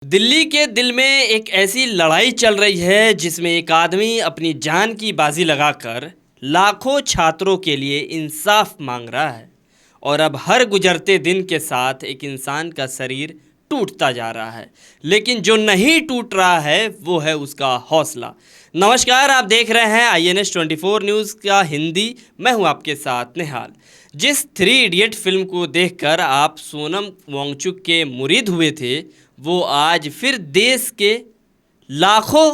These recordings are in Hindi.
दिल्ली के दिल में एक ऐसी लड़ाई चल रही है जिसमें एक आदमी अपनी जान की बाजी लगाकर लाखों छात्रों के लिए इंसाफ मांग रहा है। और अब हर गुजरते दिन के साथ एक इंसान का शरीर टूटता जा रहा है, लेकिन जो नहीं टूट रहा है वो है उसका हौसला। नमस्कार, आप देख रहे हैं INS 24 न्यूज़ का हिंदी। मैं हूं आपके साथ निहाल। जिस 3 इडियट फिल्म को देखकर आप सोनम वांगचुक के मुरीद हुए थे, वो आज फिर देश के लाखों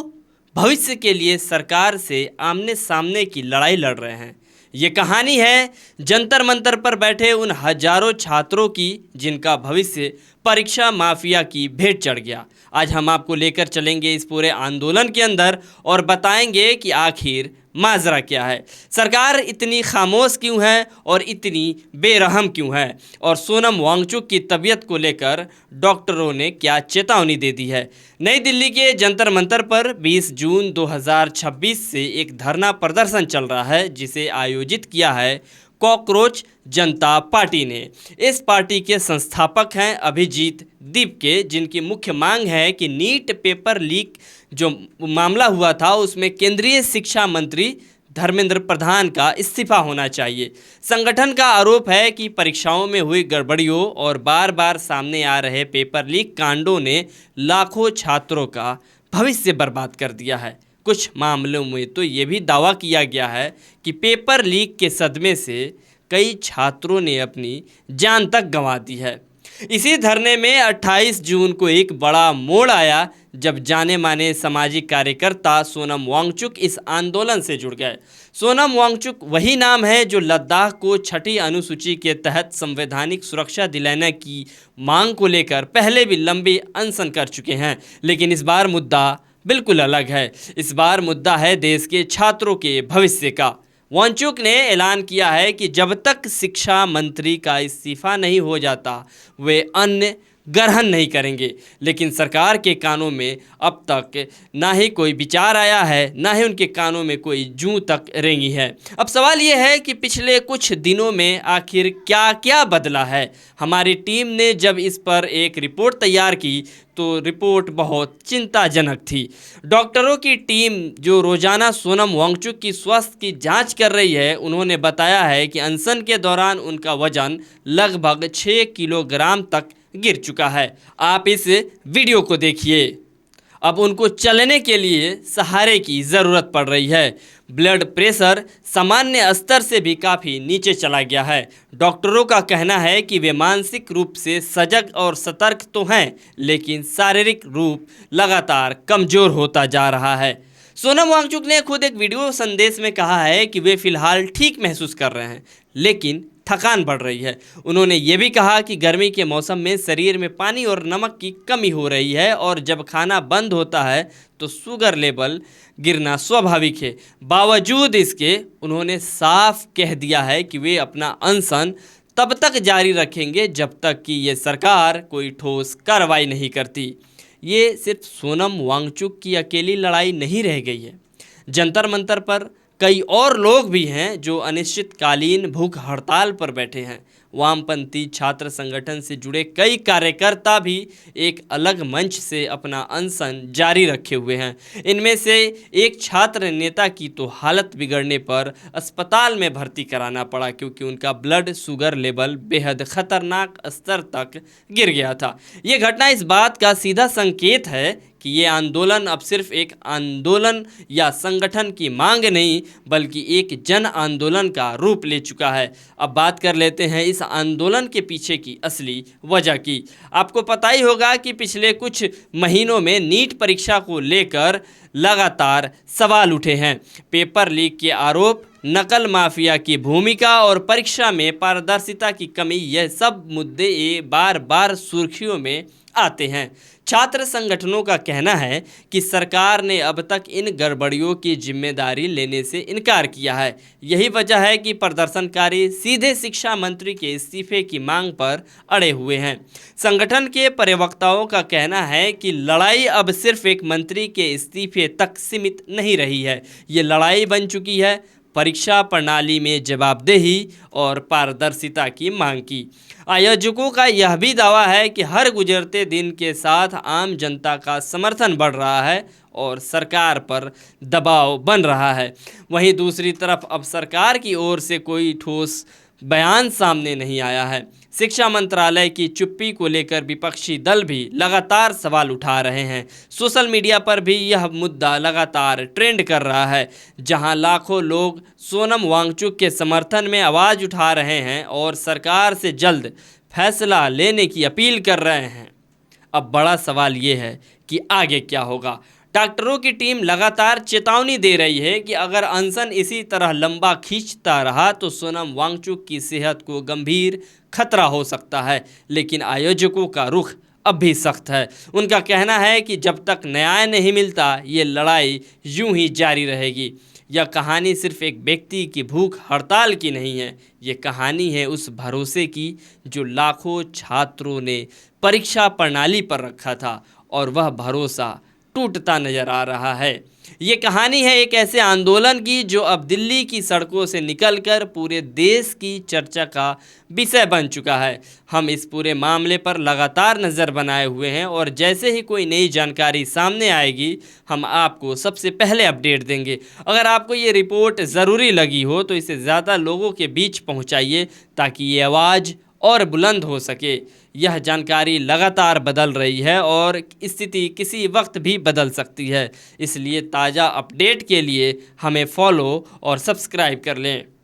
भविष्य के लिए सरकार से आमने सामने की लड़ाई लड़ रहे हैं। ये कहानी है जंतर मंतर पर बैठे उन हजारों छात्रों की जिनका भविष्य परीक्षा माफिया की भेंट चढ़ गया। आज हम आपको लेकर चलेंगे इस पूरे आंदोलन के अंदर और बताएंगे कि आखिर माजरा क्या है, सरकार इतनी खामोश क्यों है और इतनी बेरहम क्यों है, और सोनम वांगचुक की तबीयत को लेकर डॉक्टरों ने क्या चेतावनी दे दी है। नई दिल्ली के जंतर मंतर पर 20 जून 2026 से एक धरना प्रदर्शन चल रहा है जिसे आयोजित किया है कॉकरोच जनता पार्टी ने। इस पार्टी के संस्थापक हैं अभिजीत दीपके, जिनकी मुख्य मांग है कि नीट पेपर लीक जो मामला हुआ था उसमें केंद्रीय शिक्षा मंत्री धर्मेंद्र प्रधान का इस्तीफा होना चाहिए। संगठन का आरोप है कि परीक्षाओं में हुई गड़बड़ियों और बार बार सामने आ रहे पेपर लीक कांडों ने लाखों छात्रों का भविष्य बर्बाद कर दिया है। कुछ मामलों में तो ये भी दावा किया गया है कि पेपर लीक के सदमे से कई छात्रों ने अपनी जान तक गंवा दी है। इसी धरने में 28 जून को एक बड़ा मोड़ आया जब जाने माने सामाजिक कार्यकर्ता सोनम वांगचुक इस आंदोलन से जुड़ गए। सोनम वांगचुक वही नाम है जो लद्दाख को 6ठी अनुसूची के तहत संवैधानिक सुरक्षा दिलाने की मांग को लेकर पहले भी लंबे अनशन कर चुके हैं, लेकिन इस बार मुद्दा बिल्कुल अलग है। इस बार मुद्दा है देश के छात्रों के भविष्य का। वांगचुक ने ऐलान किया है कि जब तक शिक्षा मंत्री का इस्तीफा नहीं हो जाता वे अन्य ग्रहण नहीं करेंगे, लेकिन सरकार के कानों में अब तक ना ही कोई विचार आया है, ना ही उनके कानों में कोई जूं तक रेंगी है। अब सवाल यह है कि पिछले कुछ दिनों में आखिर क्या क्या बदला है। हमारी टीम ने जब इस पर एक रिपोर्ट तैयार की तो रिपोर्ट बहुत चिंताजनक थी। डॉक्टरों की टीम जो रोजाना सोनम वांगचुक की स्वास्थ्य की जांच कर रही है, उन्होंने बताया है कि अनशन के दौरान उनका वजन लगभग 6 किलोग्राम तक गिर चुका है। आप इस वीडियो को देखिए। अब उनको चलने के लिए सहारे की ज़रूरत पड़ रही है। ब्लड प्रेशर सामान्य स्तर से भी काफ़ी नीचे चला गया है। डॉक्टरों का कहना है कि वे मानसिक रूप से सजग और सतर्क तो हैं, लेकिन शारीरिक रूप लगातार कमज़ोर होता जा रहा है। सोनम वांगचुक ने खुद एक वीडियो संदेश में कहा है कि वे फिलहाल ठीक महसूस कर रहे हैं, लेकिन थकान बढ़ रही है। उन्होंने ये भी कहा कि गर्मी के मौसम में शरीर में पानी और नमक की कमी हो रही है और जब खाना बंद होता है तो शुगर लेवल गिरना स्वाभाविक है। बावजूद इसके उन्होंने साफ कह दिया है कि वे अपना अनशन तब तक जारी रखेंगे जब तक कि ये सरकार कोई ठोस कार्रवाई नहीं करती। ये सिर्फ सोनम वांगचुक की अकेली लड़ाई नहीं रह गई है। जंतर मंतर पर कई और लोग भी हैं जो अनिश्चितकालीन भूख हड़ताल पर बैठे हैं। वामपंथी छात्र संगठन से जुड़े कई कार्यकर्ता भी एक अलग मंच से अपना अनशन जारी रखे हुए हैं। इनमें से एक छात्र नेता की तो हालत बिगड़ने पर अस्पताल में भर्ती कराना पड़ा क्योंकि उनका ब्लड शुगर लेवल बेहद खतरनाक स्तर तक गिर गया था। ये घटना इस बात का सीधा संकेत है कि ये आंदोलन अब सिर्फ एक आंदोलन या संगठन की मांग नहीं बल्कि एक जन आंदोलन का रूप ले चुका है। अब बात कर लेते हैं इस आंदोलन के पीछे की असली वजह की। आपको पता ही होगा कि पिछले कुछ महीनों में नीट परीक्षा को लेकर लगातार सवाल उठे हैं। पेपर लीक के आरोप, नकल माफिया की भूमिका और परीक्षा में पारदर्शिता की कमी, यह सब मुद्दे बार बार सुर्खियों में आते हैं। छात्र संगठनों का कहना है कि सरकार ने अब तक इन गड़बड़ियों की जिम्मेदारी लेने से इनकार किया है। यही वजह है कि प्रदर्शनकारी सीधे शिक्षा मंत्री के इस्तीफे की मांग पर अड़े हुए हैं। संगठन के प्रवक्ताओं का कहना है कि लड़ाई अब सिर्फ एक मंत्री के इस्तीफे तक सीमित नहीं रही है। ये लड़ाई बन चुकी है परीक्षा प्रणाली में जवाबदेही और पारदर्शिता की मांग की। आयोजकों का यह भी दावा है कि हर गुजरते दिन के साथ आम जनता का समर्थन बढ़ रहा है और सरकार पर दबाव बन रहा है। वहीं दूसरी तरफ अब सरकार की ओर से कोई ठोस बयान सामने नहीं आया है। शिक्षा मंत्रालय की चुप्पी को लेकर विपक्षी दल भी लगातार सवाल उठा रहे हैं। सोशल मीडिया पर भी यह मुद्दा लगातार ट्रेंड कर रहा है, जहां लाखों लोग सोनम वांगचुक के समर्थन में आवाज़ उठा रहे हैं और सरकार से जल्द फैसला लेने की अपील कर रहे हैं। अब बड़ा सवाल ये है कि आगे क्या होगा। डॉक्टरों की टीम लगातार चेतावनी दे रही है कि अगर अनशन इसी तरह लंबा खींचता रहा तो सोनम वांगचुक की सेहत को गंभीर खतरा हो सकता है। लेकिन आयोजकों का रुख अब भी सख्त है। उनका कहना है कि जब तक न्याय नहीं मिलता ये लड़ाई यूं ही जारी रहेगी। यह कहानी सिर्फ एक व्यक्ति की भूख हड़ताल की नहीं है, ये कहानी है उस भरोसे की जो लाखों छात्रों ने परीक्षा प्रणाली पर रखा था और वह भरोसा टूटता नजर आ रहा है। ये कहानी है एक ऐसे आंदोलन की जो अब दिल्ली की सड़कों से निकलकर पूरे देश की चर्चा का विषय बन चुका है। हम इस पूरे मामले पर लगातार नज़र बनाए हुए हैं और जैसे ही कोई नई जानकारी सामने आएगी हम आपको सबसे पहले अपडेट देंगे। अगर आपको ये रिपोर्ट ज़रूरी लगी हो तो इसे ज़्यादा लोगों के बीच पहुँचाइए ताकि ये आवाज़ और बुलंद हो सके। यह जानकारी लगातार बदल रही है और स्थिति किसी वक्त भी बदल सकती है, इसलिए ताज़ा अपडेट के लिए हमें फॉलो और सब्सक्राइब कर लें।